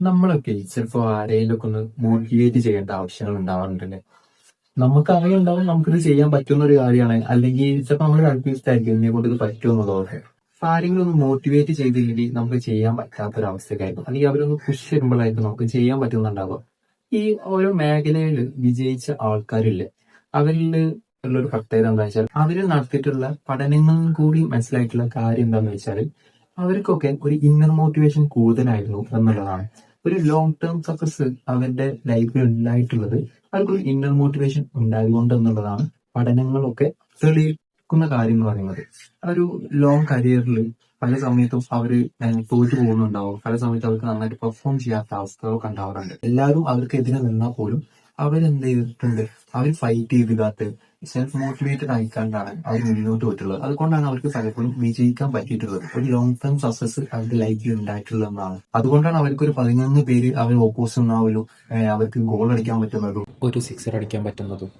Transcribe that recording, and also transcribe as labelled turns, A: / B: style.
A: നമ്മളൊക്കെ ചിലപ്പോ ആരെങ്കിലുമൊക്കെ ഒന്ന് മോട്ടിവേറ്റ് ചെയ്യേണ്ട ആവശ്യങ്ങൾ ഉണ്ടാവാറുണ്ടല്ലേ. നമുക്ക് അറിയുണ്ടാവും നമുക്കിത് ചെയ്യാൻ പറ്റുന്ന ഒരു കാര്യമാണ്, അല്ലെങ്കിൽ ചിലപ്പോൾ നമ്മൾ കൺഫ്യൂസ്ഡ് ആയിരിക്കും ഇതിനെ കൊണ്ട് ഇത് പറ്റുമെന്നുള്ളതൊക്കെ. അപ്പൊ ആരെങ്കിലും ഒന്ന് മോട്ടിവേറ്റ് ചെയ്തില്ലെങ്കിൽ നമുക്ക് ചെയ്യാൻ പറ്റാത്തൊരവസ്ഥക്കായിരിക്കും, അല്ലെങ്കിൽ അവരൊന്ന് പുഷ് ചെയ്യുമ്പോഴായിരിക്കും നമുക്ക് ചെയ്യാൻ പറ്റുന്നുണ്ടാവുക. ഈ ഓരോ മേഖലയിൽ വിജയിച്ച ആൾക്കാരില്ലേ, അവരിൽ ഉള്ളൊരു പ്രത്യേകത എന്താ വെച്ചാൽ അവര് നടത്തിയിട്ടുള്ള പഠനങ്ങളും കൂടി മനസ്സിലായിട്ടുള്ള കാര്യം എന്താന്ന് വെച്ചാൽ അവർക്കൊക്കെ ഒരു ഇന്നർ മോട്ടിവേഷൻ കൂടുതലായിരുന്നു എന്നുള്ളതാണ്. ഒരു ലോങ് ടേം സക്സസ് അവരുടെ ലൈഫിൽ ഉണ്ടായിട്ടുള്ളത് അവർക്കൊരു ഇന്നർ മോട്ടിവേഷൻ ഉണ്ടായതുകൊണ്ട് എന്നുള്ളതാണ് പഠനങ്ങളൊക്കെ തെളിയിക്കുന്ന കാര്യം എന്ന് പറയുന്നത്. ആ ഒരു ലോങ് കരിയറിൽ പല സമയത്തും അവര് തോറ്റു പോകുന്നുണ്ടാവും, പല സമയത്തും അവർക്ക് നന്നായിട്ട് പെർഫോം ചെയ്യാത്ത അവസ്ഥകളൊക്കെ ഉണ്ടാവാറുണ്ട്. എല്ലാവരും അവർക്കെതിരെ നിന്നാൽ പോലും അവരെന്ത് ചെയ്തിട്ടുണ്ട്, അവർ ഫൈറ്റ് ചെയ്തിട്ട് സെൽഫ് മോട്ടിവേറ്റഡ് ആയിക്കൊണ്ടാണ് അവർ മുന്നോട്ട് പോയിട്ടുള്ളത്. അതുകൊണ്ടാണ് അവർക്ക് പലപ്പോഴും വിജയിക്കാൻ പറ്റിയിട്ടുള്ളത്. ഒരു ലോങ് ടേം സക്സസ് അവരുടെ ലൈഫിൽ ഉണ്ടായിട്ടുള്ളതാണ്. അതുകൊണ്ടാണ് അവർക്ക് ഒരു 11 പേര് അവർ ഓപ്പോസിറ്റ് ഉണ്ടാവുമല്ലോ, അവർക്ക് ഗോൾ അടിക്കാൻ പറ്റുന്നതും ഒരു സിക്സർ അടിക്കാൻ പറ്റുന്നതും.